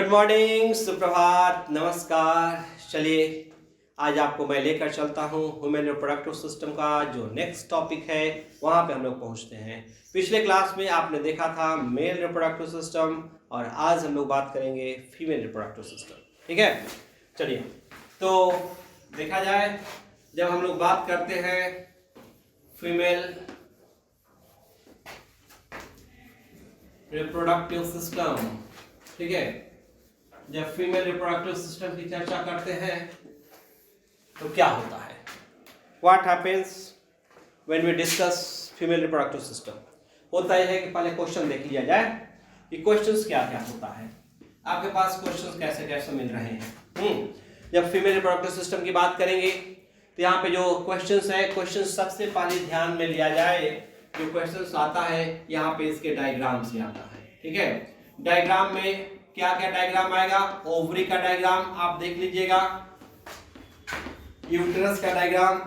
Good morning, सुप्रभात, नमस्कार। चलिए आज आपको मैं लेकर चलता हूँ ह्यूमन रिप्रोडक्टिव सिस्टम का जो नेक्स्ट टॉपिक है वहाँ पे हम लोग पहुँचते हैं। पिछले क्लास में आपने देखा था मेल रिप्रोडक्टिव सिस्टम और आज हम लोग बात करेंगे फीमेल रिप्रोडक्टिव सिस्टम। ठीक है, चलिए तो देखा जाए जब हम लोग बात करते हैं फीमेल रिप्रोडक्टिव सिस्टम, ठीक है, जब फीमेल रिप्रोडक्टिव सिस्टम की चर्चा करते हैं तो क्या होता है, what happens when we discuss female reproductive system. होता यह है कि पहले क्वेश्चन देख लिया जाए कि क्वेश्चंस क्या क्या होता है, आपके पास क्वेश्चंस कैसे कैसे मिल रहे हैं। जब फीमेल रिप्रोडक्टिव सिस्टम की बात करेंगे तो यहाँ पे जो क्वेश्चंस है, क्वेश्चन सबसे पहले ध्यान में लिया जाए जो क्वेश्चंस आता है यहाँ पे इसके डायग्राम से आता है। ठीक है, डायग्राम में क्या क्या डायग्राम आएगा, ओवरी का डायग्राम आप देख लीजिएगा, यूट्रस का डायग्राम,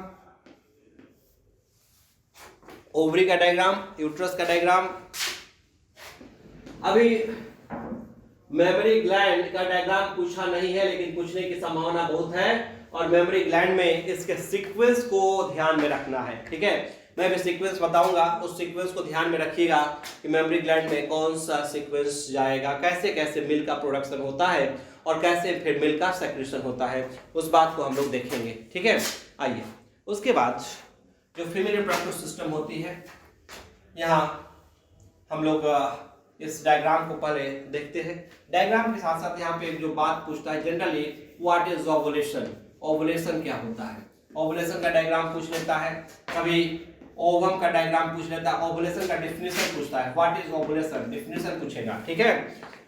ओवरी का डायग्राम, यूट्रस का डायग्राम। अभी मेमोरी ग्लैंड का डायग्राम पूछा नहीं है लेकिन पूछने की संभावना बहुत है और मेमोरी ग्लैंड में इसके सीक्वेंस को ध्यान में रखना है। ठीक है, मैं भी सीक्वेंस बताऊंगा, उस सीक्वेंस को ध्यान में रखिएगा कि मेमोरी ग्लैंड में कौन सा सीक्वेंस जाएगा, कैसे कैसे मिल्क का प्रोडक्शन होता है और कैसे फिर मिल्क का सेक्रेशन होता है, उस बात को हम लोग देखेंगे। ठीक है, आइए उसके बाद जो फीमेल रिप्रोडक्टिव सिस्टम होती है, यहाँ हम लोग इस डायग्राम को पहले देखते हैं। डायग्राम के साथ साथ यहाँ पे जो बात पूछता है generally, what is ovulation, ovulation क्या होता है, ओवुलेशन का डायग्राम पूछ लेता है, कभी ओवम का डायग्राम पूछ लेता है, ओवुलेशन का डेफिनेशन पूछता है, व्हाट इज ओवुलेशन, डेफिनेशन पूछेगा। ठीक है,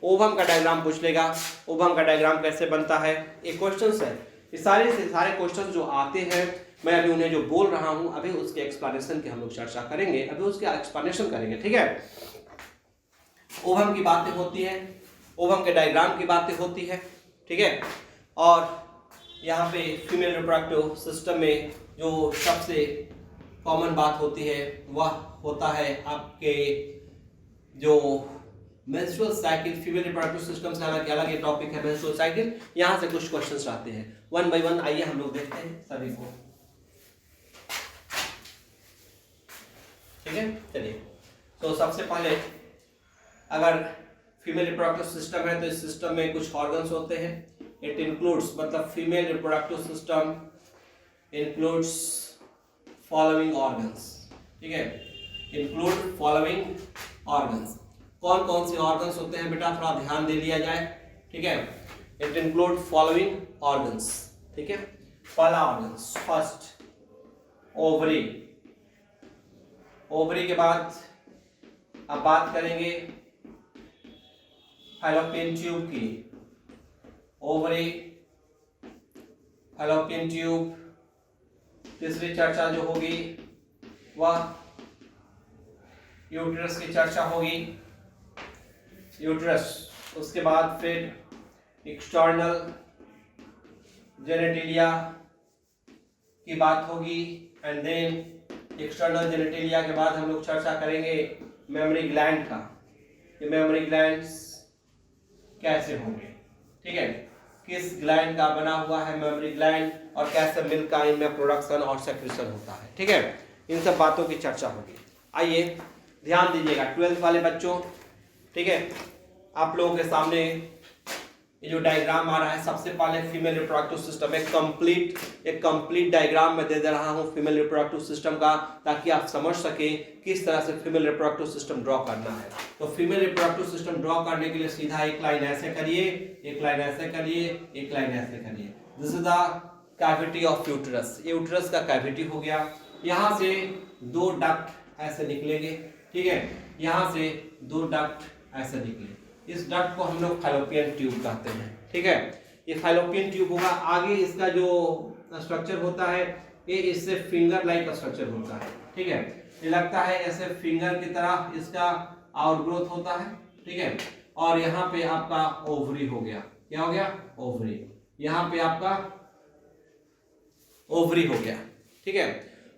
ओवम का डायग्राम पूछ लेगा, ओवम का डायग्राम कैसे बनता है, एक क्वेश्चंस है। ये सारे से सारे क्वेश्चन जो आते हैं मैं अभी उन्हें जो बोल रहा हूं अभी उसके एक्सप्लेनेशन की हम लोग चर्चा करेंगे, अभी उसके एक्सप्लेनेशन करेंगे। ठीक है, ओवम की बातें होती है, ओवम के डायग्राम की बातें होती है। ठीक है, और यहाँ पे फीमेल रिप्रोडक्टिव सिस्टम में जो सबसे कॉमन बात होती है वह होता है आपके जो menstrual cycle. Female reproductive system से हालांकि अलग ये टॉपिक है मेंस्ट्रुअल साइकिल। यहाँ से कुछ क्वेश्चंस आते हैं वन बाय वन, आइए हम लोग देखते हैं सभी को। ठीक है, चलिए तो सबसे पहले अगर फीमेल रिप्रोडक्टिव सिस्टम है तो इस सिस्टम में कुछ ऑर्गन्स होते हैं। इट इंक्लूड्स, मतलब female reproductive system includes following organs. ठीक है, इंक्लूड फॉलोइंग ऑर्गन्स। कौन कौन से ऑर्गन्स होते हैं बेटा, थोड़ा ध्यान दे लिया जाए। ठीक है, इट इंक्लूड फॉलोइंग ऑर्गन्स। ठीक है, पहला ऑर्गन्स, फर्स्ट ओवरी, ओवरी के बाद अब बात करेंगे फैलोपियन ट्यूब की। Ovary, fallopian tube. तीसरी चर्चा जो होगी वह यूट्रस की चर्चा होगी, यूट्रस। उसके बाद फिर एक्सटर्नल जेनेटिलिया की बात होगी एंड देन एक्सटर्नल जेनेटिलिया के बाद हम लोग चर्चा करेंगे मेमोरी ग्लैंड का, कि मेमोरी ग्लैंड्स कैसे होंगे। ठीक है, किस ग्लैंड का बना हुआ है मेमोरी ग्लैंड और कैसे मिल्क का इनमें प्रोडक्शन और सेक्रेशन होता है। ठीक है, इन सब बातों की चर्चा होगी। आइए ध्यान दीजिएगा 12th वाले बच्चों। ठीक है, आप लोगों के सामने ये जो डायग्राम आ रहा है, सबसे पहले फीमेल रिप्रोडक्टिव सिस्टम एक कंप्लीट डायग्राम में दे रहा हूँ फीमेल रिप्रोडक्टिव सिस्टम का, ताकि आप समझ सके किस तरह से फीमेल रिप्रोडक्टिव सिस्टम ड्रॉ करना है। तो फीमेल रिप्रोडक्टिव सिस्टम ड्रॉ करने के लिए सीधा एक लाइन ऐसे करिए, एक लाइन ऐसे करिए, एक लाइन ऐसे करिए। This is the cavity of uterus, uterus का कैविटी हो गया। यहाँ से दो डक्ट ऐसे निकलेंगे। ठीक है, यहाँ से दो डक्ट ऐसे निकले, इस डक्ट को हम लोग फैलोपियन ट्यूब कहते हैं। ठीक है, ये फैलोपियन ट्यूब होगा। आगे इसका जो स्ट्रक्चर होता है ये इससे फिंगर लाइक स्ट्रक्चर होता है। ठीक है, ये लगता है ऐसे फिंगर की तरह इसका आउटग्रोथ होता है। ठीक है, और यहाँ पे आपका ओवरी हो गया, क्या हो गया, ओवरी। यहाँ पे आपका ओवरी हो गया। ठीक है,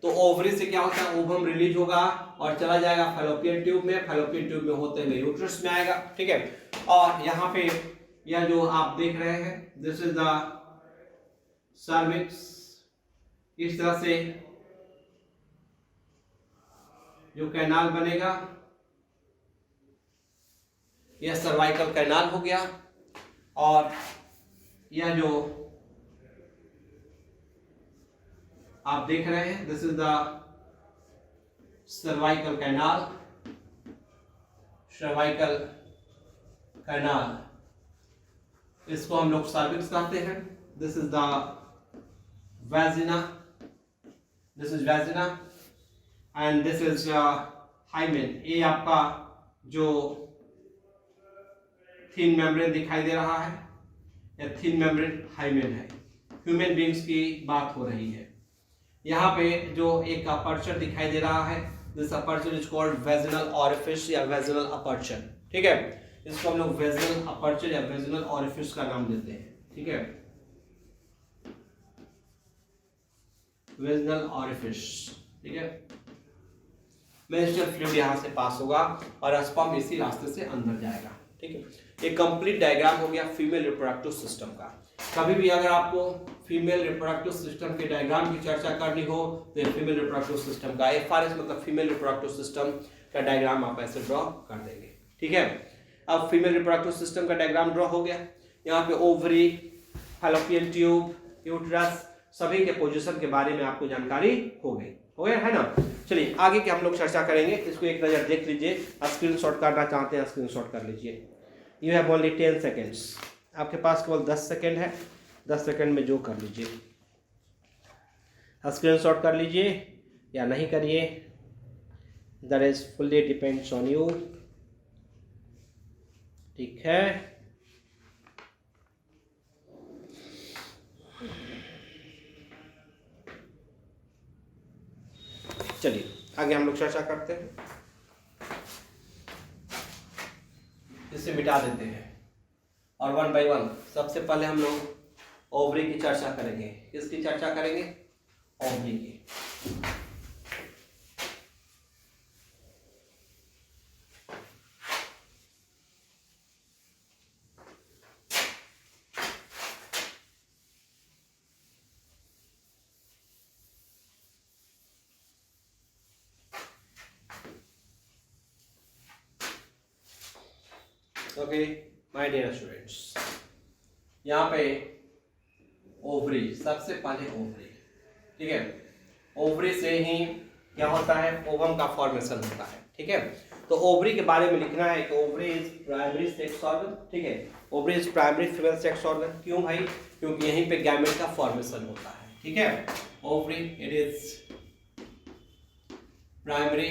तो ओवरी से क्या होता है, ओवम रिलीज होगा और चला जाएगा फैलोपियन ट्यूब में, फैलोपियन ट्यूब में होते हुए यूट्रस में आएगा। ठीक है, और यहाँ पे यह जो आप देख रहे हैं दिस इज द सर्विक्स। इस तरह से जो कैनाल बनेगा यह सर्वाइकल कैनाल हो गया, और यह जो आप देख रहे हैं this is the cervical canal, cervical canal, इसको हम लोग सर्विक्स कहते हैं। This is the vagina, this is vagina and this is hymen. ये आपका जो थिन मेम्ब्रेन दिखाई दे रहा है यह थिन मेम्ब्रेन हाइमेन है। ह्यूमन बींग्स की बात हो रही है। यहाँ पे जो एक अपर्चर दिखाई दे रहा है this aperture is called vaginal orifice या वेजिनल अपर्चर। ठीक है, इसको हम लोग वेजिनल अपर्चर या वेजिनल ऑरिफिस का नाम देते हैं। ठीक है, वेजिनल ऑरिफिस। ठीक है, मेंस्ट्रुअल फ्लूइड यहाँ से पास होगा और स्पर्म इसी रास्ते से अंदर जाएगा। ठीक है, ये कंप्लीट डायग्राम हो गया फीमेल रिप्रोडक्टिव सिस्टम का। कभी भी अगर आपको फीमेल रिप्रोडक्टिव सिस्टम के डायग्राम की चर्चा करनी हो तो ये फीमेल रिप्रोडक्टिव सिस्टम का FRS मतलब फीमेल रिप्रोडक्टिव सिस्टम का डायग्राम आप ऐसे ड्रॉ कर देंगे। ठीक है, अब फीमेल रिप्रोडक्टिव सिस्टम का डायग्राम ड्रॉ हो गया। यहाँ पे ओवरी, फैलोपियन ट्यूब, यूट्रस सभी के पोजीशन के बारे में आपको जानकारी हो गया है ना। चलिए आगे के हम लोग चर्चा करेंगे। इसको एक नज़र देख लीजिए, स्क्रीनशॉट करना चाहते हैं स्क्रीनशॉट कर लीजिए। यू हैव ओनली 10 सेकेंड्स, आपके पास केवल 10 सेकेंड है। 10 सेकेंड में जो कर लीजिए, स्क्रीनशॉट कर लीजिए या नहीं करिए, that is fully depends on you. ठीक है, चलिए आगे हम लोग चर्चा करते हैं। इसे मिटा देते हैं और वन बाय वन सबसे पहले हम लोग ओवरी की चर्चा करेंगे। किसकी चर्चा करेंगे? ओवरी की। ओके माय डियर स्टूडेंट्स, यहाँ पे ओवरी, सबसे पहले ओवरी। ठीक है, ओवरी से ही क्या होता है? ओवम का फॉर्मेशन होता है। ठीक है, तो ओवरी के बारे में लिखना है कि ovary is primary sex organ. ठीक है, ovary is primary female sex organ. क्यों भाई? क्योंकि यहीं पे गैमेट का फॉर्मेशन होता है। ठीक है, ovary it is primary,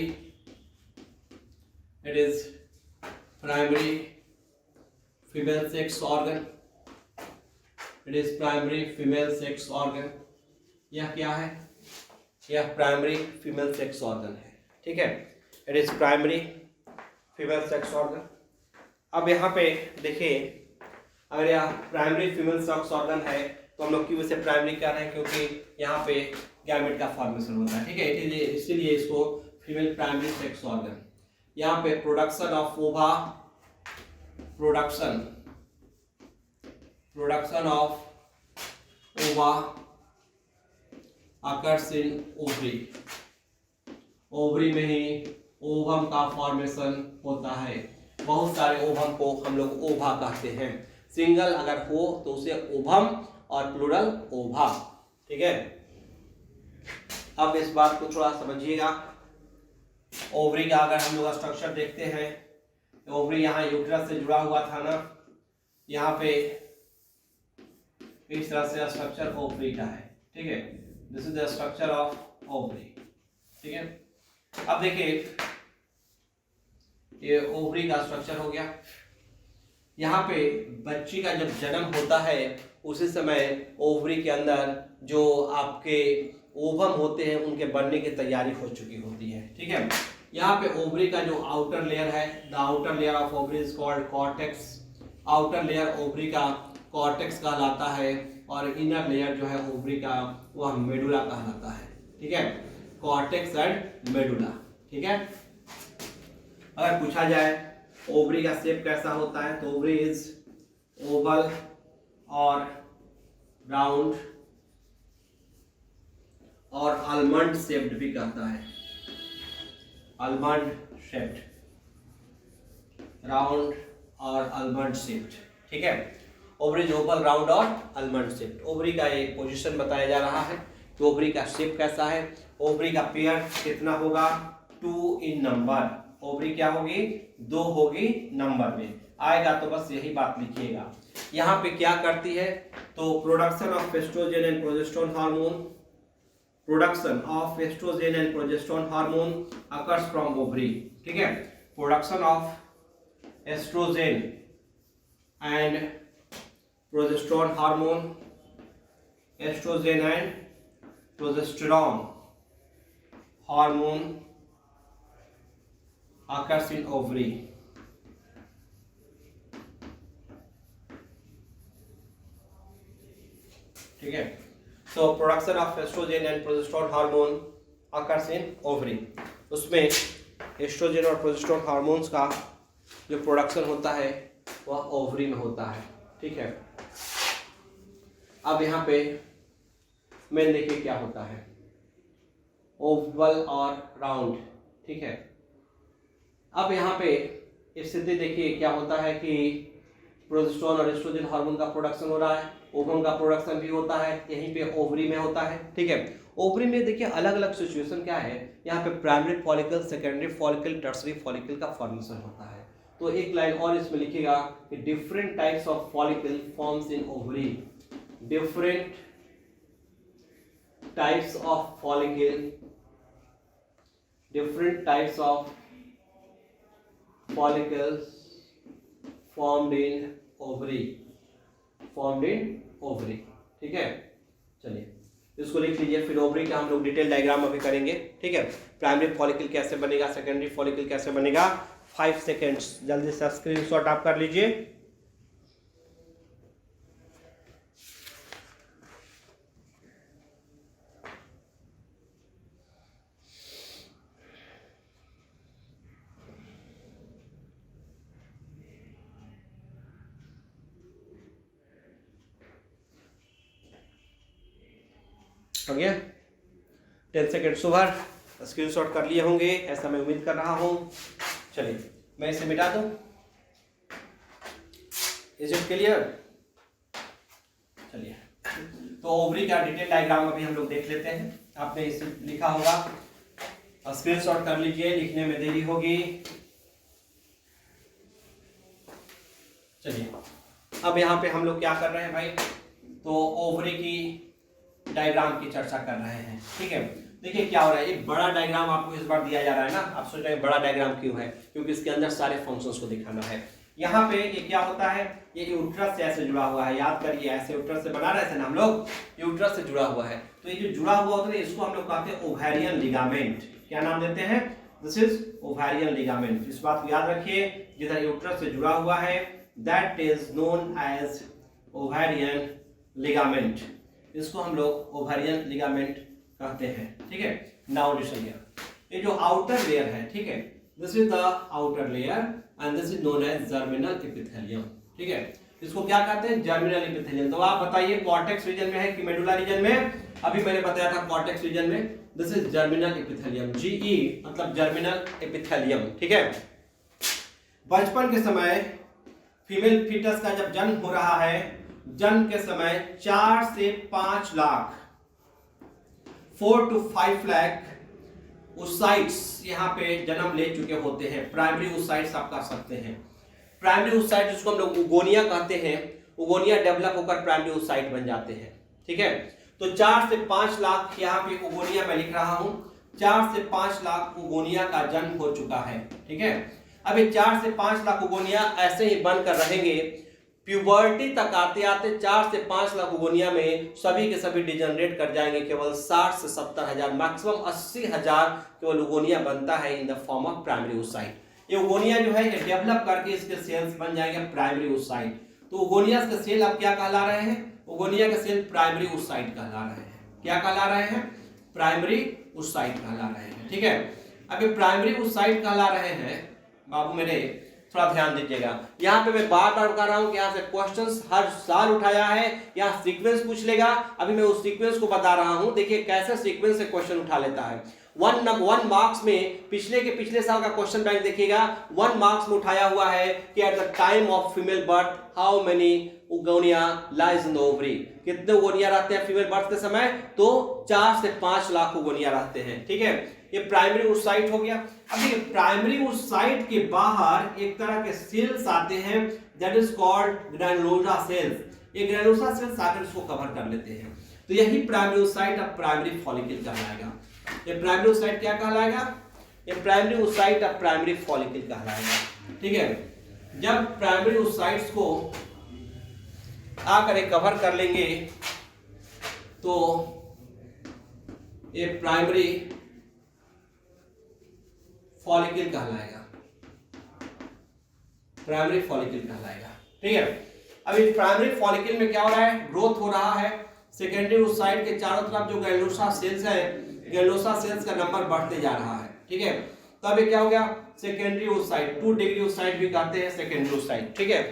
it is primary female sex organ, it is primary female sex organ. यह क्या है? यह प्राइमरी फीमेल सेक्स ऑर्गन है। ठीक है, it is primary female sex organ. अब यहाँ पे देखिए, अगर यह प्राइमरी फीमेल सेक्स ऑर्गन है तो हम लोग क्यों इसे प्राइमरी कह रहे हैं? क्योंकि यहाँ पे गैमेट का फॉर्मेशन होता है। ठीक है, इसीलिए इसको फीमेल प्राइमरी सेक्स ऑर्गन। यहाँ पे प्रोडक्शन ऑफ ओवा, प्रोडक्शन ऑफ ओवा अकर्स इन ओवरी। ओवरी में ही ओवम का फॉर्मेशन होता है। बहुत सारे ओवम को हम लोग ओवा कहते हैं। सिंगल अगर हो तो उसे ओवम और प्लूरल ओवा। ठीक है, अब इस बात को थोड़ा समझिएगा। ओवरी का अगर हम लोग स्ट्रक्चर देखते हैं, ओवरी यहाँ यूट्रस से जुड़ा हुआ था ना, यहाँ पे इस तरह से स्ट्रक्चर ओवरी का है। ठीक है, this is the structure of ovary. ठीक है, अब देखिए ये ओवरी का स्ट्रक्चर हो गया। यहाँ पे बच्ची का जब जन्म होता है उसी समय ओवरी के अंदर जो आपके ओवम होते हैं उनके बनने की तैयारी हो चुकी होती है। ठीक है, यहाँ पे ओवरी का जो आउटर लेयर है, the outer layer of ovary is called cortex. Outer layer ovary का कॉर्टेक्स कहलाता है और इनर लेयर जो है ओवरी का वह मेडुला कहलाता है। ठीक है, कॉर्टेक्स एंड मेडुला। ठीक है, अगर पूछा जाए ओवरी का शेप कैसा होता है तो ओवरी ओवल और राउंड और आलमंड शेप्ड भी कहता है, आलमंड शेप्ड, राउंड और आलमंड शेप्ड, ठीक है। ओवरी ओवल, राउंड और आलमंड शेप्ड। ओवरी का एक पोजीशन बताया जा रहा है कि ओवरी का शेप कैसा है। ओवरी का पेयर कितना होगा, 2 इन नंबर। ओवरी क्या होगी, 2 होगी नंबर में, आएगा तो बस यही बात लिखिएगा। यहाँ पे क्या करती है, तो production of estrogen and progesterone hormone, production of estrogen and progesterone hormone occurs from ovary, ठीक है। Production of estrogen and progesterone hormone, estrogen and progesterone hormone occurs in ovary, ठीक है। So production of estrogen and progesterone hormone occurs in ovary। उसमें oestrogen और progesterone hormones का जो production होता है वह ओवरी में होता है, ठीक है। अब यहाँ पे मेन देखिए क्या होता है, ओवल और राउंड, ठीक है। अब यहाँ पे स्थिति देखिए क्या होता है कि प्रोजेस्टेरोन और एस्ट्रोजन हार्मोन का प्रोडक्शन हो रहा है, ओवम का प्रोडक्शन भी होता है, यहीं पे ओवरी में होता है, ठीक है। ओवरी में देखिए अलग अलग सिचुएशन क्या है, यहाँ पे primary follicle, secondary follicle, tertiary follicle का फॉर्मेशन होता है। तो एक लाइन और इसमें लिखिएगा कि different types of follicle forms in ovary, different types of follicle, different types of follicles formed in ovary, formed in ovary, ठीक है। चलिए इसको लिख लीजिए, फिर ओवरी का हम लोग डिटेल डायग्राम अभी करेंगे, ठीक है। प्राइमरी फॉलिकल कैसे बनेगा, सेकेंडरी फॉलिकल कैसे बनेगा, 5 सेकेंड्स, जल्दी से स्क्रीनशॉट आप कर लीजिए। हो गया, 10 सेकेंड सुबह स्क्रीनशॉट कर लिए होंगे, ऐसा मैं उम्मीद कर रहा हूं। चलिए मैं इसे मिटा दूं, इज इट क्लियर। चलिए तो ओवरी का डिटेल डायग्राम अभी हम लोग देख लेते हैं। आपने इसे लिखा होगा, स्क्रीनशॉट कर लीजिए, लिखने में देरी होगी। चलिए अब यहाँ पे हम लोग क्या कर रहे हैं भाई, तो ओवरी की डायग्राम की चर्चा कर रहे हैं, ठीक है। देखिए क्या हो रहा है, एक बड़ा डायग्राम आपको इस बार दिया जा रहा है ना। आप सोच रहे हैं बड़ा डायग्राम क्यों है, क्योंकि इसके अंदर सारे फंक्शंस को दिखाना है। यहाँ पे ये क्या होता है, ये यूट्रस से ऐसे जुड़ा हुआ है, याद करिए ऐसे यूट्रस से बना रहे थे ना हम लोग, यूट्रस से जुड़ा हुआ है। तो ये जो जुड़ा हुआ होता है इसको हम लोग कहते हैं ओवेरियन लिगामेंट। क्या नाम देते हैं, दिस इज ओवेरियन लिगामेंट। इस बात को याद रखिए, जिधर यूट्रस से जुड़ा हुआ है that is known as ovarian ligament. इसको हम लोग ओवेरियन लिगामेंट कहते हैं, ठीक है। नाउ लिसन हियर, ये जो आउटर लेयर है, ठीक है, this is the outer layer and this is known as germinal epithelium, ठीक है। इसको क्या कहते हैं, जर्मिनल एपिथेलियम। तो आप बताइए कॉर्टेक्स रीजन में है कि मेडुला रीजन में। अभी मैंने बताया था कॉर्टेक्स रीजन में। This is germinal epithelium, GE मतलब जर्मिनल एपिथेलियम, ठीक है। बचपन के समय फीमेल फीटस का जब जन्म हो रहा है, जन्म के समय 4 से 5 लाख 4 to 5 लाख ओसाइट्स यहाँ पे जन्म ले चुके होते हैं। प्राइमरी ओसाइट्स आप कह सकते हैं। प्राइमरी ओसाइट जिसको हम लोग उगोनिया कहते हैं, उगोनिया डेवलप होकर प्राइमरी ओसाइट बन जाते हैं, ठीक है। तो 4 से 5 लाख यहाँ पे उगोनिया मैं लिख रहा हूं, 4 से 5 लाख उगोनिया का जन्म हो चुका है, ठीक है। अब ये 4 से 5 लाख उगोनिया ऐसे ही बनकर रहेंगे, प्यूबर्टी तक आते आते 4 से 5 लाख उगोनिया में सभी के सभी डिजनरेट कर जाएंगे। केवल 60 से 70 हजार, मैक्सिमम 80 हजार केवल उगोनिया बनता है in the form of primary oocyte. ये उगोनिया जो है ये डेवलप करके इसके सेल्स बन जाएंगे प्राइमरी ओसाइट। तो उगोनिया के सेल अब क्या कहला रहे हैं, उगोनिया के सेल प्राइमरी ओसाइट कहला रहे हैं। क्या कहला रहे हैं, प्राइमरी ओसाइट कहला रहे हैं, ठीक है। अब ये प्राइमरी ओसाइट कहला रहे हैं बाबू मेरे, थोड़ा ध्यान दीजिएगा। यहाँ पे मैं बार बार बता रहा हूँ कि यहाँ से क्वेश्चंस हर साल उठाया है, यहाँ सीक्वेंस पूछ लेगा। अभी मैं उस सीक्वेंस को बता रहा हूँ, देखिए कैसे सीक्वेंस से क्वेश्चन उठा लेता है। 1 मार्क्स में पिछले साल का क्वेश्चन बैंक देखिएगा, 1 मार्क्स में उठाया हुआ है कि at the time of female birth how many gonia lies in the ovary, कितने गोनिया रहते हैं फीमेल बर्थ के समय, तो 4 से 5 लाख गोनिया रहते हैं। ठीक है, ये प्राइमरी oocyte हो गया। अब ये प्राइमरी oocyte के बाहर एक तरह के सेल्स आते हैं, that is called granulosa cells. ये ग्रैनुलोसा सेल्स आकर इसको कवर कर लेते हैं, तो यही प्राइमरी oocyte अब प्राइमरी फॉलिकल कहलाएगा। ये प्राइमरी oocyte क्या कहलाएगा? ये प्राइमरी oocyte अब प्राइमरी फॉलिकल कहलाएगा। ठीक है, जब प्राइमरी oocytes को आकर कवर कर लेंगे तो ये प्राइमरी फॉलिकल कहलाएगा, प्राइमरी फॉलिकल कहलाएगा। ठीक है, अभी प्राइमरी फॉलिकल में क्या हो रहा है? ग्रोथ हो रहा है। सेकेंडरी oocyte के चारों तरफ जो ग्रैनुलोसा सेल्स है, ग्रैनुलोसा सेल्स का नंबर बढ़ते जा रहा है। ठीक है, तो अभी क्या हो गया? सेकेंडरी oocyte, 2 डिग्री oocyte भी कहते हैं सेकेंडरी oocyte। ठीक है,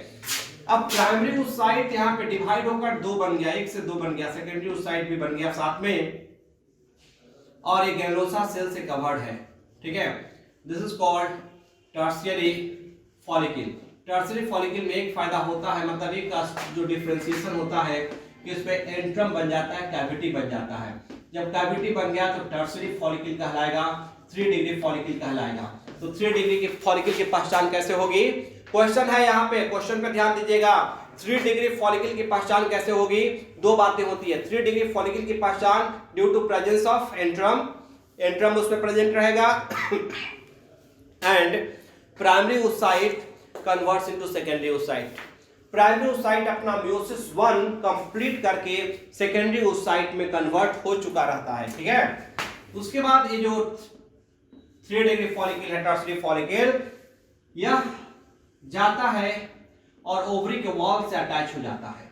अब प्राइमरी oocyte यहाँ पे डिवाइड होकर 2 बन गया, 1 से 2 बन गया, सेकेंडरी oocyte भी बन गया साथ में, और ये ग्रैनुलोसा सेल से कवर्ड है। ठीक है, this is called tertiary follicle. Tertiary follicle में एक फायदा होता है, मतलब एक जो डिफरेंशिएशन होता है कि इसमें एंट्रम बन जाता है, कैविटी बन जाता है। जब कैविटी बन गया तो टर्शियरी फॉलिकल कहलाएगा, 3 डिग्री फॉलिकल कहलाएगा। तो 3 डिग्री की फॉलिकल की पहचान कैसे होगी? क्वेश्चन है यहाँ पे, क्वेश्चन पे ध्यान दीजिएगा। 3 डिग्री फॉलिकल की पहचान कैसे होगी? 2 बातें होती है। 3 डिग्री फॉलिकल की पहचान due to presence of antrum, antrum उसमें प्रेजेंट रहेगा, and primary oocyte converts into secondary oocyte। Primary oocyte अपना मियोसिस 1 कंप्लीट करके सेकेंडरी oocyte में कन्वर्ट हो चुका रहता है। ठीक है, उसके बाद ये जो 3 डिग्री फॉलिकल है, टर्शियरी फॉलिकल, यह जाता है और ओवरी के वॉल से अटैच हो जाता है,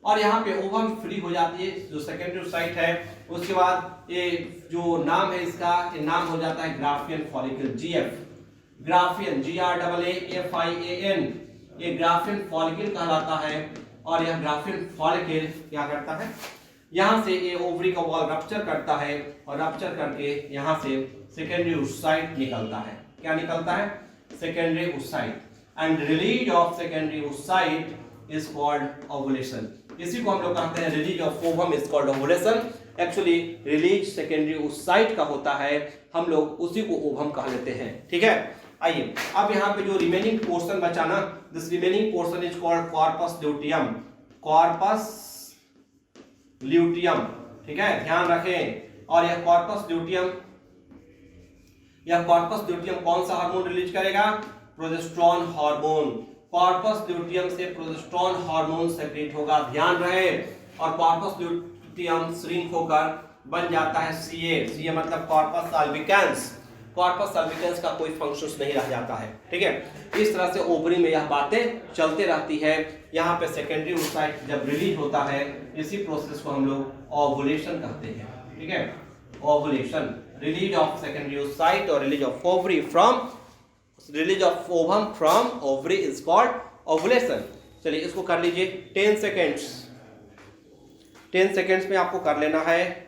और यहाँ पे ओवम फ्री हो जाती है जो सेकेंडरी oocyte है। उसके बाद ये जो नाम है इसका, ये नाम हो जाता है Graafian follicle, GF, Graafian, GRAAFIAN, ये ग्राफियन फॉलिकल कहलाता है। और यह ग्राफियन फॉलिकल क्या करता है? यहाँ से ये ओवरी का वॉल रप्चर करता है, और रप्चर करके यहाँ से सेकेंडरी oocyte निकलता है। क्या निकलता है? Secondary oocyte, and release of secondary oocyte is called ovulation. इसी को हम लोग कहते हैं release of ovum is called ovulation. Actually release secondary oocyte का होता है, हम लोग उसी को ओवम कह लेते हैं। ठीक है, आइए अब यहाँ पे जो रिमेनिंग पोर्शन बचा ना, this remaining portion is called corpus luteum, corpus luteum. ठीक है, ध्यान रखें। और यह कॉर्पस ल्यूटियम, यह कॉर्पस ल्यूटियम कौन सा हार्मोन रिलीज करेगा? Progesterone hormone. कॉर्पस ल्यूटियम से प्रोजेस्टेरोन हार्मोन सेक्रेट होगा, ध्यान रहे। और कॉर्पस ल्यूटियम श्रिंक होकर बन जाता है सीए, सीए मतलब कॉर्पस अल्बिकेंस। कॉर्पस अल्बिकेंस का कोई फंक्शन नहीं रह जाता है। ठीक है, इस तरह से ओवरी में यह बातें चलते रहती है। यहाँ पे सेकेंडरी oocyte जब रिलीज होता है, इसी प्रोसेस को हम लोग ओवुलेशन कहते हैं। ठीक है, ovulation, release of secondary oocyte और release of ovary from, release of ovum from ovary is called ovulation. चलिए इसको कर लीजिए 10 सेकेंड्स, 10 सेकेंड्स में आपको कर लेना है।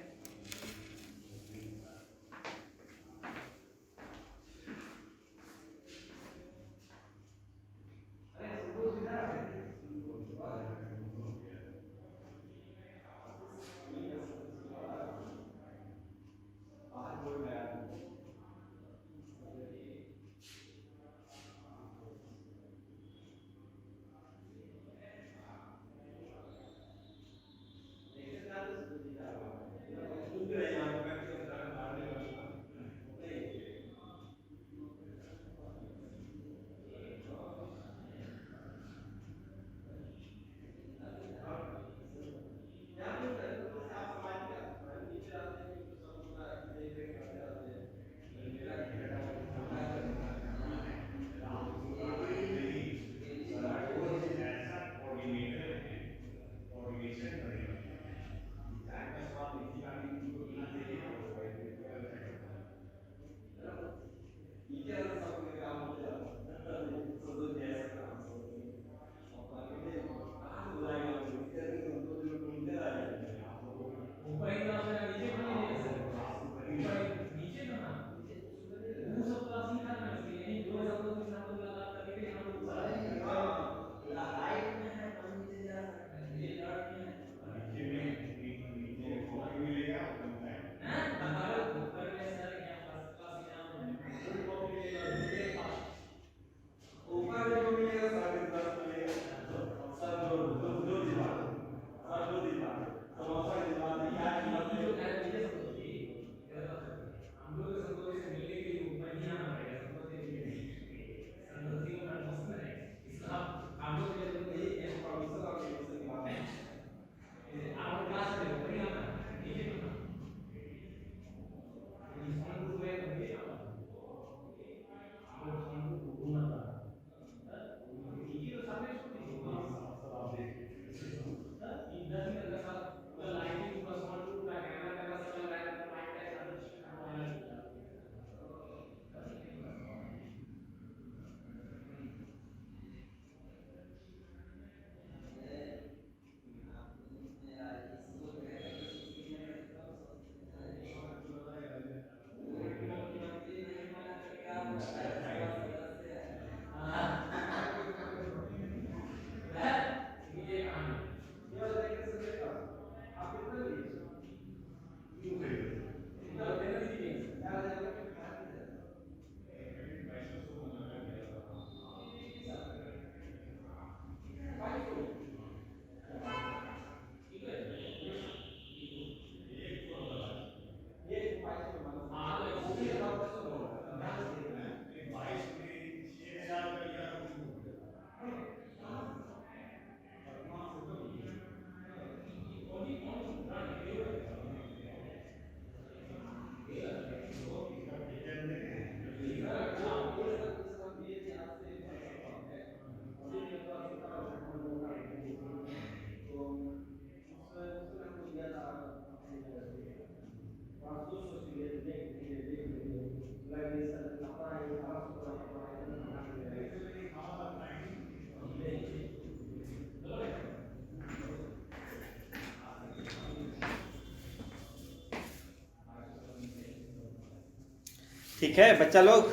ठीक है बच्चा लोग,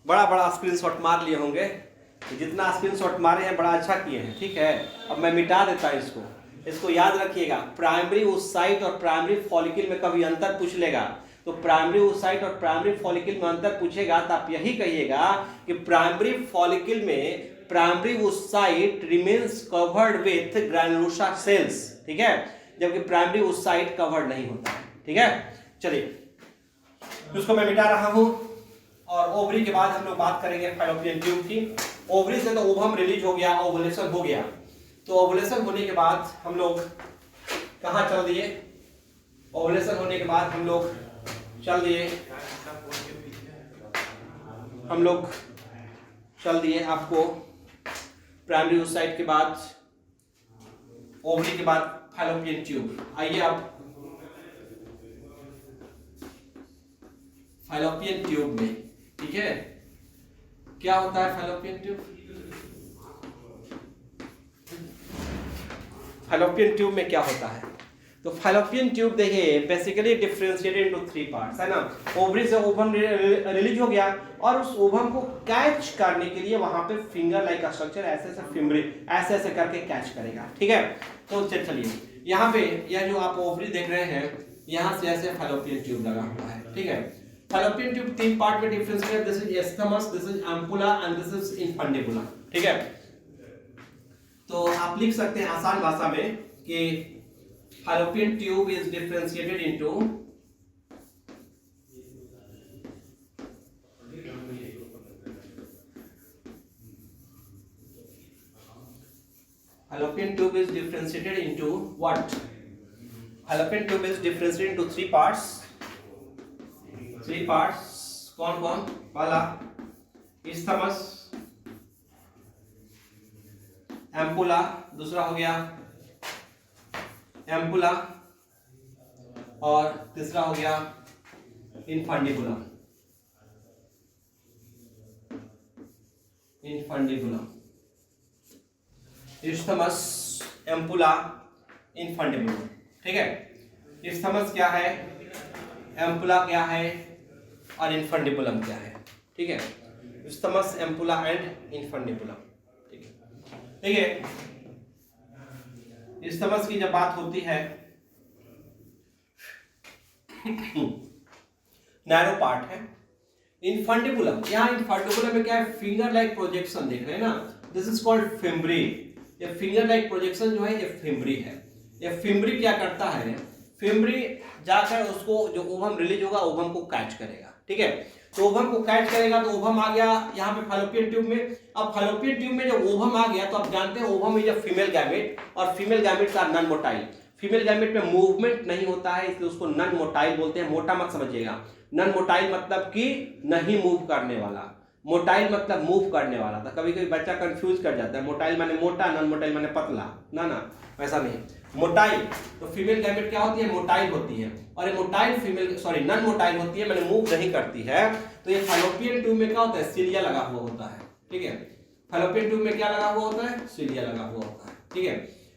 बड़ा बड़ा स्क्रीनशॉट मार लिए होंगे, जितना स्क्रीनशॉट मारे हैं बड़ा अच्छा किए हैं। ठीक है, अब मैं मिटा देता हूँ इसको। इसको याद रखिएगा, प्राइमरी oocyte और प्राइमरी फॉलिकल में कभी अंतर पूछ लेगा तो प्राइमरी oocyte और प्राइमरी फॉलिकल में अंतर पूछेगा तो आप यही कहिएगा कि प्राइमरी फॉलिकल में primary oocyte remains covered with granulosa cells, ठीक है, जबकि प्राइमरी oocyte कवर्ड नहीं होता है। ठीक है, चलिए उसको मैं मिटा रहा हूं। और ओवरी के बाद हम लोग बात करेंगे फैलोपियन ट्यूब की। ओवरी से तो ओवम रिलीज हो गया, ओवुलेशन हो गया, तो ओवुलेशन होने के बाद हम लोग कहाँ चल दिए? ओवुलेशन होने के बाद हम लोग चल दिए आपको प्राइमरी oocyte के बाद, ओवरी के बाद फैलोपियन ट्यूब। आइए आप फैलोपियन ट्यूब में, ठीक है, क्या होता है फैलोपियन ट्यूब? फैलोपियन ट्यूब में क्या होता है? तो फैलोपियन ट्यूब देखिए बेसिकली डिफरेंशिएटेड इनटू 3 पार्ट्स, है ना। ओवरी से ओवम रिलीज हो गया और उस ओवम को कैच करने के लिए वहां पे फिंगर लाइक स्ट्रक्चर ऐसे फिम्बरी ऐसे करके कैच करेगा। ठीक है, तो चलिए यहाँ पे यह जो आप ओवरी देख रहे हैं, यहाँ से ऐसे फैलोपियन ट्यूब लगा हुआ है। ठीक है, फैलोपियन ट्यूब 3 पार्ट में differentiate, this is isthmus, this is ampulla and this is infundibula. ठीक है, तो आप लिख सकते हैं आसान भाषा में कि fallopian tube is differentiated into Fallopian tube is differentiated into what? Fallopian tube is differentiated into 3 parts. 3 parts कौन कौन? पहला isthmus, एम्पुला, दूसरा हो गया एम्पुला और तीसरा हो गया इनफंडिबुला। Isthmus, ampulla, infundibulum. ठीक है, इस्थमस क्या है, एम्पुला क्या है और इनफंडिबुलम क्या है? ठीक है, इस्थमस, एम्पुला एंड इनफंडिबुलम। ठीक है, देखिए इस्थमस की जब बात होती है नैरो पार्ट है। इनफंडिबुलम, यहाँ इनफंडिबुलम में क्या है, फिंगर लाइक प्रोजेक्शन देख रहे हैं ना, दिस इज कॉल्ड फिम्बरी। ये फिंगर लाइक प्रोजेक्शन जो है ये फिम्बरी है। ये फिम्बरी क्या करता है, फिम्बरी जाकर उसको जो ओवम रिलीज होगा ओवम को कैच करेगा। ठीक है, तो ओवम को कैच करेगा तो ओवम आ गया यहाँ पे फैलोपियन ट्यूब में। अब फैलोपियन ट्यूब में जब ओवम आ गया तो आप जानते हैं ovum is a female gamete और female gametes are non motile. Female gamete में मूवमेंट नहीं होता है इसलिए उसको नॉन मोटाइल बोलते हैं। मोटा मत समझिएगा, नॉन मोटाइल मतलब कि नहीं मूव करने वाला, मोटाइल मतलब मूव करने वाला। तो कभी कभी बच्चा कंफ्यूज कर जाता है, मोटाइल माने मोटा, नॉन मोटाइल माने पतला। ना ना, वैसा नहीं। मोटाइल तो फीमेल गैमेट क्या होती है, मोटाइल होती है, और ये motile female sorry non motile होती है, मैंने मूव नहीं करती है। तो ये फैलोपियन ट्यूब में क्या होता है, सिलिया लगा हुआ होता है। ठीक है, फैलोपियन ट्यूब में क्या लगा हुआ होता है, सिलिया लगा हुआ होता है। ठीक है,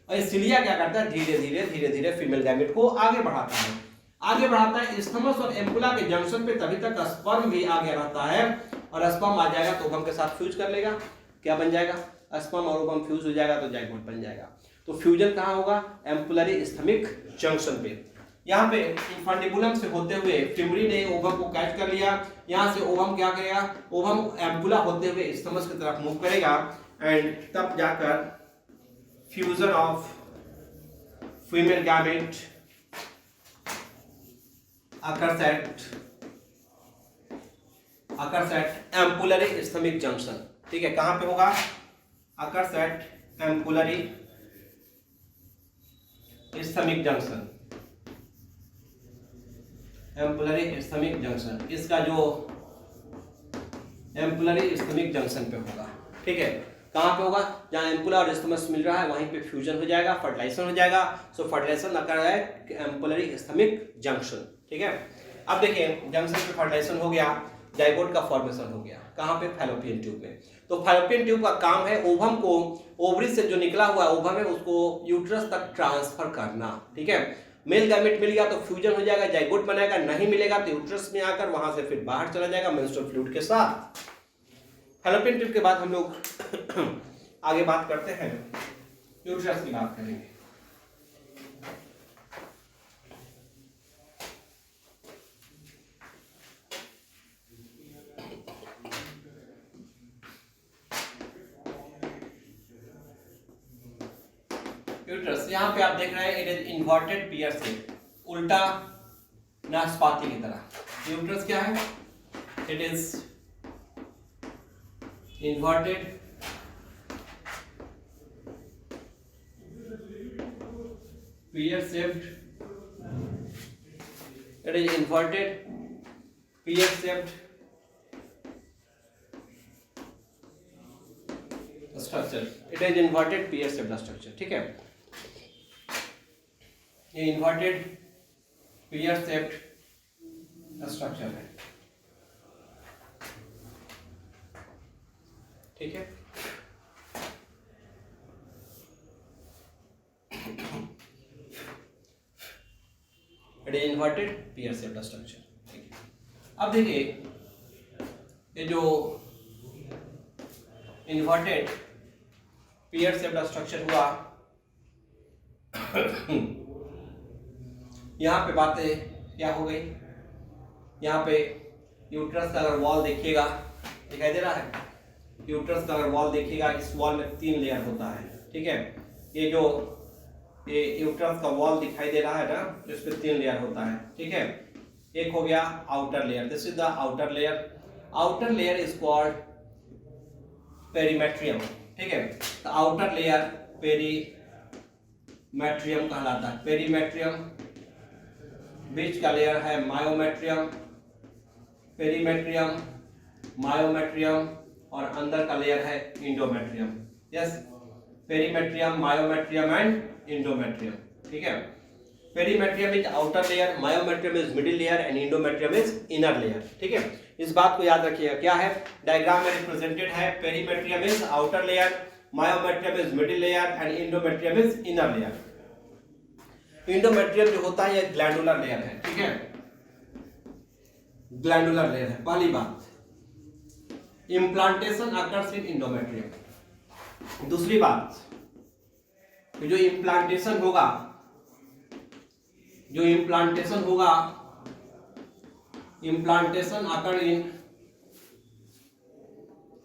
और ये सिलिया क्या करता है, धीरे धीरे फीमेल गैमेट को आगे बढ़ाता है। इस्थमस और एम्पुला के जंक्शन पे तभी तक स्पर्म भी आगे रहता है, और स्पर्म आ जाएगा तो ओवम के साथ फ्यूज कर लेगा। क्या बन जाएगा, स्पर्म और ओवम फ्यूज हो जाएगा तो जाइगोट बन जाएगा। तो फ्यूजन कहाँ होगा, एम्पुलरी इस्थमिक जंक्शन पे। यहाँ पे इनफंडिबुलम से होते हुए फिम्बरी ने ओवम को कैच कर लिया। यहाँ से ओवम क्या करेगा, ओवम एम्पुला होते हुए इस्थमस की तरफ मूव करेगा एंड तब जाकर fusion of female gamete occurs at ampullary isthmic junction. ठीक है, कहां पे होगा, occurs at ampullary isthmic junction. Ampullary isthmic junction, इसका जो एम्पुलरी इस्थमिक जंक्शन पे होगा। ठीक है, कहां पे होगा, जहां एम्पुला और इस्थमस मिल रहा है वहीं पे फ्यूजन हो जाएगा, फर्टिलाइजेशन हो जाएगा। So fertilisation occurs at ampullary isthmic junction. ठीक है, अब देखिए जंक्शन पे फर्टिलाइजेशन हो गया, जाइगोट का फॉर्मेशन हो गया। कहां पे, फैलोपियन ट्यूब में। तो फैलोपियन ट्यूब का काम है ओवम को, ओवरी से जो निकला हुआ ओवम है उसको यूट्रस तक ट्रांसफर करना। ठीक है, मेल गैमेट मिल गया तो फ्यूजन हो जाएगा, जाइगोट बनाएगा, नहीं मिलेगा तो यूट्रस में आकर वहां से फिर बाहर चला जाएगा मेंस्ट्रुअल फ्लूइड के साथ। फैलोपियन ट्यूब के बाद हम लोग आगे बात करते हैं, यूट्रस की बात करेंगे। यूट्रस यहाँ पे आप देख रहे हैं, it is inverted peer shape, उल्टा नाशपाती की तरह। यूट्रस क्या है? It is inverted pear shaped, it is inverted pear shaped structure, it is inverted pear shaped structure, ठीक है। ये inverted pear shaped structure है, ठीक है। It is inverted pear shaped structure. अब देखिए ये जो इन्वर्टेड पियर शेप्ड स्ट्रक्चर हुआ, यहाँ पे बातें क्या हो गई, यहाँ पे यूट्रस का अगर वॉल देखिएगा, दिखाई दे रहा है, यूट्रस का अगर वॉल देखिएगा, इस वॉल में 3 लेयर होता है, ठीक है। ये जो ये यूट्रस का वॉल दिखाई दे रहा है ना, इस पे 3 लेयर होता है, ठीक है। एक हो गया outer layer, this is the outer layer, outer layer is called perimetrium, ठीक है। तो आउटर लेयर पेरीमेट्रियम कहलाता है, पेरीमेट्रियम। बीच का लेयर है मायोमेट्रियम, पेरीमेट्रियम, मायोमेट्रियम, और अंदर का लेयर है endometrium. Yes, perimetrium, myometrium and endometrium, ठीक है। Perimetrium is outer layer, myometrium is middle layer and endometrium is inner layer, ठीक है। इस बात को याद रखिएगा, क्या है डायग्राम में रिप्रेजेंटेड है, perimetrium is outer layer, myometrium is middle layer and endometrium is inner layer. Endometrium जो होता है ये ग्लैंडुलर लेयर है, ठीक है, ग्लैंडुलर लेयर है। पहली बात, इम्प्लांटेशन अकर्स इन इंडोमेट्रियम। दूसरी बात, जो इम्प्लांटेशन होगा, जो इम्प्लांटेशन होगा, इम्प्लांटेशन अकर इन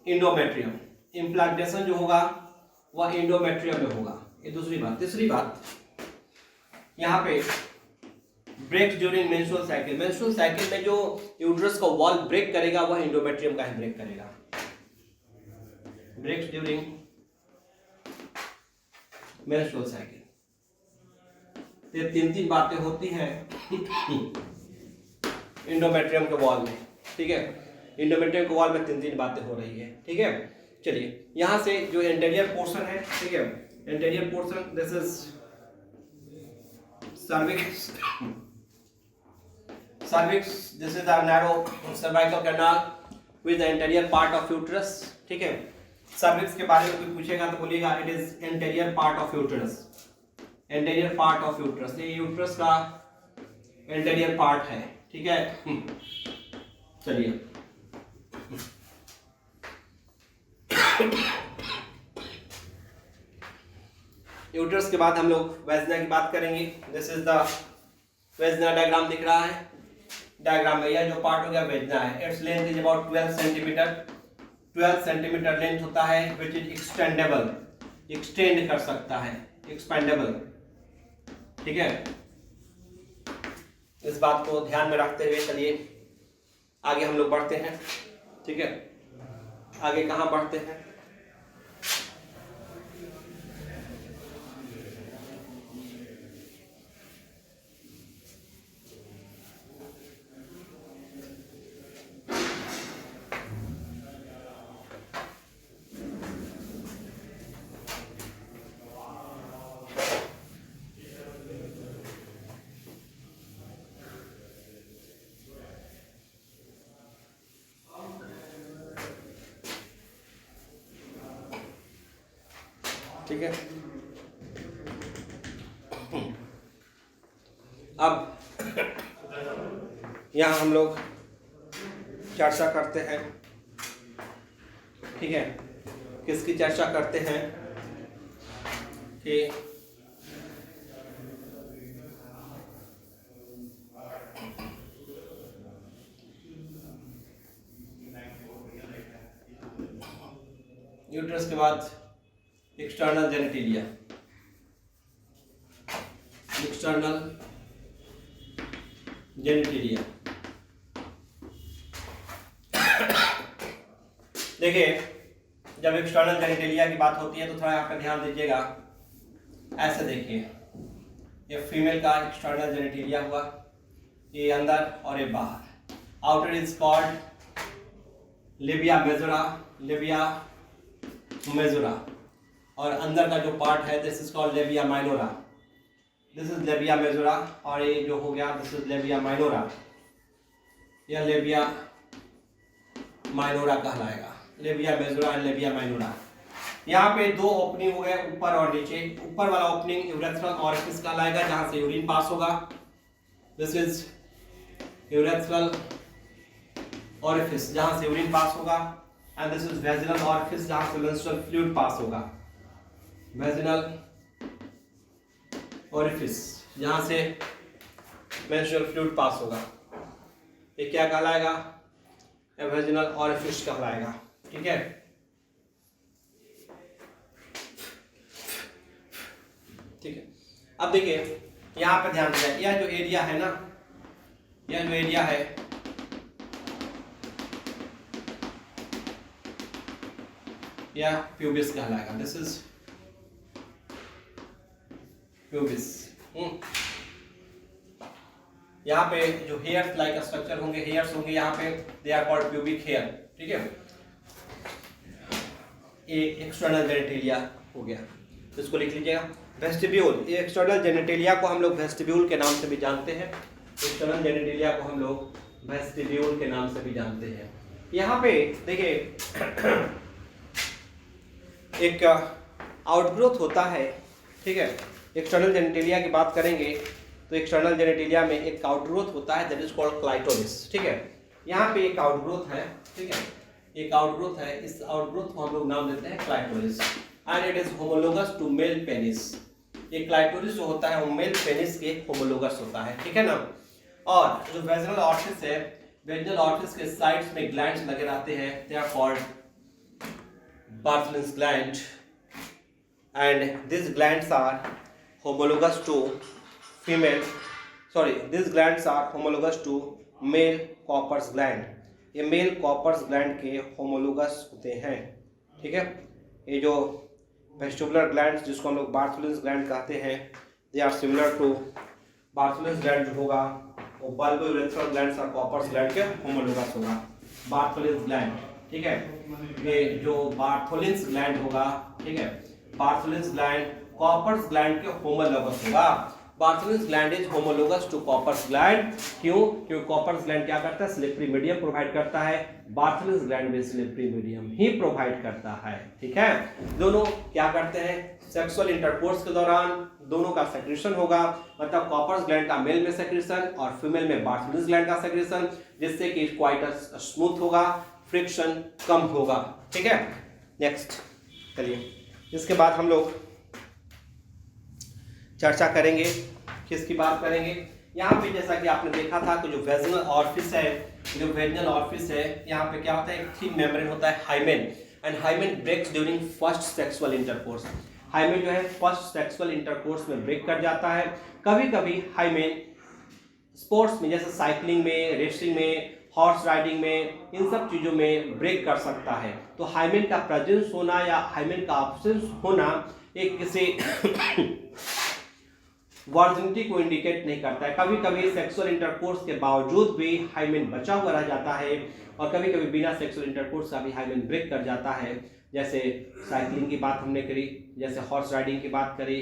इंडोमेट्रियम, इम्प्लांटेशन जो होगा वह इंडोमेट्रियम में होगा, ये दूसरी बात। तीसरी बात, यहाँ पे break during menstrual cycle, menstrual cycle में जो यूट्रस का वॉल ब्रेक करेगा वह इंडोमेट्रियम का ही ब्रेक करेगा। ब्रेक ड्यूरिंग मेंस्ट्रुअल साइकिल, ये 3 बातें होती हैं इंडोमेट्रियम के वॉल में, ठीक है। इंडोमेट्रियम के वॉल में 3 बातें हो रही है, ठीक है। चलिए यहां से जो एंटीरियर पोर्शन है, ठीक है, anterior portion, this is cervix, cervix, this is a narrow cervical canal with the anterior part of uterus, ठीक है। cervix के बारे में कोई पूछेगा तो बोलिएगा it is anterior part of uterus, anterior part of uterus, ये यूट्रस का एंटीरियर पार्ट है, ठीक है। चलिए यूट्रस के बाद हम लोग वेजिना की बात करेंगे। This is the vagina, diagram दिख रहा है, डायग्राम में यह जो पार्ट हो गया वेजिना है। Its length is about 12 centimetre, 12 centimetre length होता है, विच इज एक्सटेंडेबल, एक्सटेंड कर सकता है, एक्सपेंडेबल, ठीक है। इस बात को ध्यान में रखते हुए चलिए आगे हम लोग बढ़ते हैं, ठीक है। आगे कहाँ बढ़ते हैं, ठीक है। अब यहाँ हम लोग चर्चा करते हैं, ठीक है, किसकी चर्चा करते हैं कि यूट्रस के बाद एक्सटर्नल जेनिटेलिया। एक्सटर्नल जेनिटेलिया, देखिए जब एक्सटर्नल जेनिटेलिया की बात होती है तो थोड़ा यहाँ पे ध्यान दीजिएगा। ऐसे देखिए, ये फीमेल का एक्सटर्नल जेनिटेलिया हुआ, ये अंदर और ये बाहर। Outer is called labia majora, labia majora, और अंदर का जो पार्ट है this is called labia minora, this is labia majora, और ये जो हो गया दिस इज लेबिया माइनोरा, यह लेबिया माइनोरा कहलाएगा, labia majora and labia minora. यहाँ पे दो ओपनिंग हो गए, ऊपर और नीचे। ऊपर वाला ओपनिंग यूरेथ्रल ऑरिफिस कहलाएगा, जहां से यूरिन पास होगा, दिस इज यूरेथ्रल ऑरिफिस, जहां से यूरिन पास होगा, and this is vaginal orifice, जहां से मेंस्ट्रुअल फ्लूइड पास होगा, वेजिनल ऑरिफिस, जहां से मेंस्ट्रुअल फ्लूइड पास होगा। ये क्या कहलाएगा? वेजिनल ऑरिफिस कहलाएगा, ठीक है। ठीक है, अब देखिए यहाँ पे ध्यान दिया, यह जो एरिया है ना, यह जो एरिया है, यह प्यूबिस कहलाएगा, दिस इज प्यूबिस। यहाँ पे जो हेयर्स लाइक स्ट्रक्चर होंगे, हेयर्स होंगे यहाँ पे, they are called pubic hair, ठीक है। ये एक्सटर्नल जेनिटेलिया हो गया, इसको लिख लीजिएगा। वेस्टिब्यूल, ये एक्सटर्नल जेनिटेलिया को हम लोग वेस्टिब्यूल के नाम से भी जानते हैं, एक्सटर्नल जेनिटेलिया को हम लोग वेस्टिब्यूल के नाम से भी जानते हैं। यहाँ पे देखिए एक आउटग्रोथ होता है, ठीक है। एक्सटर्नल जेनिटेलिया की बात करेंगे तो एक्सटर्नल जेनिटेलिया में एक आउटग्रोथ होता है, दैट इज कॉल्ड क्लाइटोरिस, ठीक है। यहाँ पे एक आउटग्रोथ है, ठीक है, एक आउटग्रोथ है, इस आउटग्रोथ को हम लोग नाम देते हैं clitoris, and it is homologous to male penis. ये क्लाइटोरिस जो होता है वो मेल पेनिस के होमोलोगस होता है, ठीक है ना। और जो वेजिनल ऑरिफिस है, वेजिनल ऑरिफिस के साइड्स में ग्लैंड्स लगे रहते हैं, they are called Bartholin's gland, and this glands are homologous to female, sorry, these glands are homologous to male Copper's gland, ये मेल Copper's gland के homologous होते हैं, ठीक है। ये जो वेस्टिबुलर ग्लैंड्स जिसको हम लोग बार्थलिन्स ग्लैंड कहते हैं, they are similar to Bartholin's gland जो होगा वो बल्बोयूरेथ्रल ग्लैंड्स और Copper's gland के homologous होगा, बार्थलिन्स ग्लैंड, ठीक है। ये जो बार्थलिन्स ग्लैंड होगा, ठीक है, बार्थलिन्स ग्लैंड कॉपर्स ग्लैंड के होमोलोगस होगा। Bartholin's gland is homologous to Cowper's gland, क्यों? क्योंकि कॉपर्स ग्लैंड क्या करता है? स्लिपरी मीडियम प्रोवाइड करता है, बार्थलिन्स ग्लैंड भी स्लिपरी मीडियम ही प्रोवाइड करता है, ठीक है। दोनों क्या करते हैं? सेक्सुअल इंटरकोर्स के दौरान दोनों का सेक्रेशन होगा, मतलब कॉपर्स ग्लैंड का मेल में सेक्रेशन और फीमेल में बार्थलिन्स ग्लैंड का सेक्रेशन, जिससे कि क्वाइटस स्मूथ होगा, फ्रिक्शन कम होगा, ठीक है। नेक्स्ट चलिए, इसके बाद हम लोग चर्चा करेंगे, किसकी बात करेंगे? यहाँ पे जैसा कि आपने देखा था कि जो वेजिनल ऑरिफिस है, जो वेजिनल ऑरिफिस है, यहाँ पे क्या होता है? एक थिन मेम्ब्रेन होता है, hymen, and hymen breaks during first sexual intercourse. Hymen जो है फर्स्ट सेक्सुअल इंटरकोर्स में ब्रेक कर जाता है। कभी कभी हाइमेन स्पोर्ट्स में, जैसे साइकिलिंग में, रेसिंग में, हॉर्स राइडिंग में, इन सब चीज़ों में ब्रेक कर सकता है। तो हाइमेन का प्रेजेंस होना या हाइमेन का एब्सेंस होना एक किसी वर्जिनिटी को इंडिकेट नहीं करता है। कभी कभी सेक्सुअल इंटरकोर्स के बावजूद भी हाइमेन बचा हुआ रह जाता है, और कभी कभी बिना सेक्सुअल इंटरकोर्स का भी हाइमेन ब्रेक कर जाता है। जैसे साइकिलिंग की बात हमने करी, जैसे हॉर्स राइडिंग की बात करी,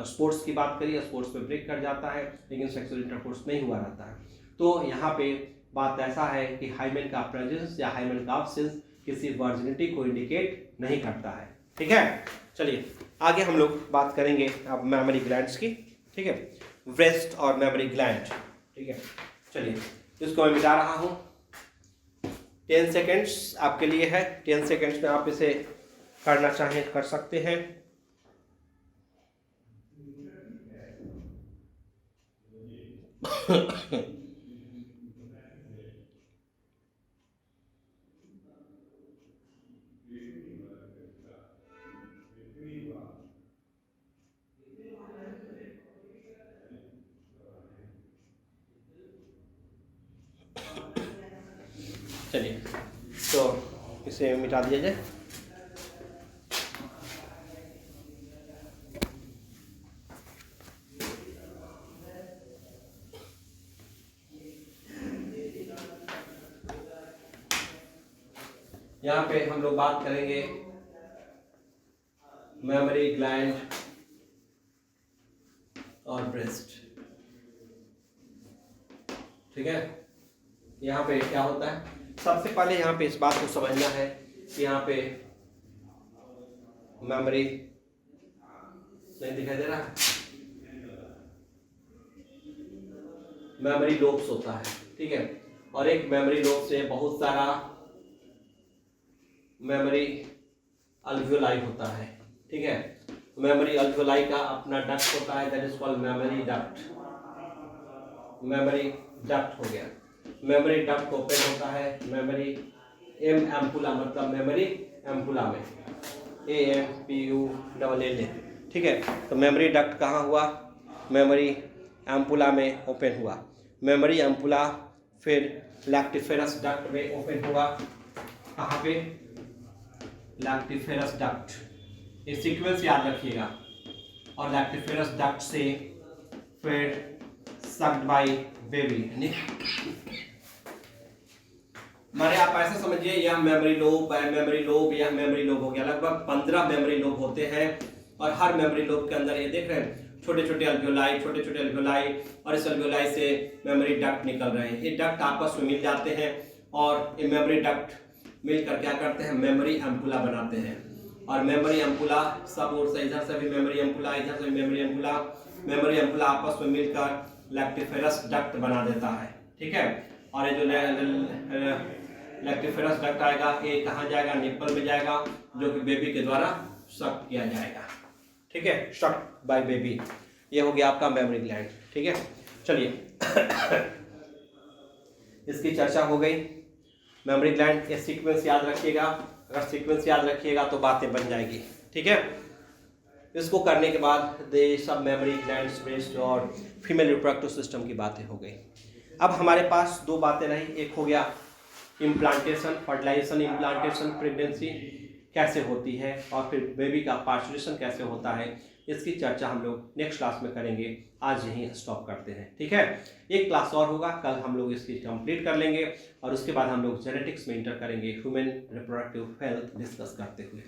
स्पोर्ट्स की बात करी, स्पोर्ट्स में ब्रेक कर जाता है लेकिन सेक्सुअल इंटरकोर्स नहीं हुआ रहता है। तो यहाँ पे बात ऐसा है कि हाइमेन का प्रेजेंस या हाइमेन का एब्सेंस किसी वर्जिनिटी को इंडिकेट नहीं करता है, ठीक है। चलिए आगे हम लोग बात करेंगे अब मैमरी ग्लैंड्स की, ठीक है। ब्रेस्ट और मेमोरी ग्लैंड। ठीक है, चलिए इसको मैं मिटा रहा हूँ। 10 सेकेंड्स आपके लिए है, 10 सेकेंड्स में आप इसे करना चाहें कर सकते हैं। चलिए तो इसे मिटा दिया जाए। यहाँ पे हम लोग बात करेंगे मेमोरी ग्लैंड और ब्रेस्ट। ठीक है, यहाँ पे क्या होता है, सबसे पहले यहाँ पे इस बात को समझना है कि यहाँ पे मेमोरी नहीं दिखाई दे रहा है, मेमोरी लोब्स होता है। ठीक है, और एक मेमोरी लोब से बहुत सारा मेमोरी अल्वियोलाई होता है। ठीक है, मेमोरी अल्वियोलाई का अपना डक्ट होता है, that is called memory duct. Memory duct हो गया, मेमोरी डक्ट ओपन होता है मेमोरी एम्पुला, मतलब मेमोरी एम्पुला में, AMPULLA। ठीक है, तो मेमोरी डक्ट कहाँ हुआ, मेमोरी एम्पुला में ओपन हुआ। मेमोरी एम्पुला फिर लैक्टिफेरस डक्ट में ओपन हुआ। कहाँ पे, लैक्टिफेरस डक्ट, ये सीक्वेंस याद रखिएगा। और लैक्टिफेरस डक्ट से फिर सक्ड बाय बेबी। माने आप ऐसे समझिए, यह मेमोरी लोब है, मेमोरी लोब, यह मेमोरी लोब हो गया। लगभग 15 मेमोरी लोब होते हैं और हर मेमोरी लोब के अंदर ये देख रहे हैं छोटे छोटे अल्वियोलाई, छोटे छोटे अल्वियोलाई, और इस अल्वियोलाई से मेमोरी डक्ट निकल रहे हैं। ये डक्ट आपस में मिल जाते हैं और ये मेमोरी डक्ट मिलकर क्या करते हैं, मेमोरी एम्पुला बनाते हैं। और मेमोरी एम्पुला सब ओर से, इधर से भी मेमोरी एम्पुला, इधर से भी मेमोरी एम्पुला, मेमोरी एम्पुला आपस में मिलकर लैक्टिफेरस डक्ट बना देता है। ठीक है, और ये जो लैक्टिफेरस डक्ट आएगा, ये कहाँ जाएगा, निप्पल में जाएगा, जो कि बेबी के द्वारा सक किया जाएगा। ठीक है, सक बाय बेबी। ये हो गया आपका मेमोरी ग्लैंड। ठीक है, चलिए इसकी चर्चा हो गई। मेमोरी ग्लैंड, ये सीक्वेंस याद रखिएगा, अगर सीक्वेंस याद रखिएगा तो बातें बन जाएगी। ठीक है, इसको करने के बाद सब मेमोरी ग्लैंड्स, ब्रेस्ट और फीमेल रिप्रोडक्टिव सिस्टम की बातें हो गई। अब हमारे पास दो बातें रही, एक हो गया इम्प्लांटेशन, फर्टिलाइजेशन, इम्प्लांटेशन, प्रेगनेंसी कैसे होती है, और फिर बेबी का पार्चुलेशन कैसे होता है। इसकी चर्चा हम लोग नेक्स्ट क्लास में करेंगे। आज यहीं स्टॉप करते हैं। ठीक है, एक क्लास और होगा, कल हम लोग इसकी कंप्लीट कर लेंगे और उसके बाद हम लोग जेनेटिक्स में इंटर करेंगे, ह्यूमन रिप्रोडक्टिव हेल्थ डिस्कस करते हुए।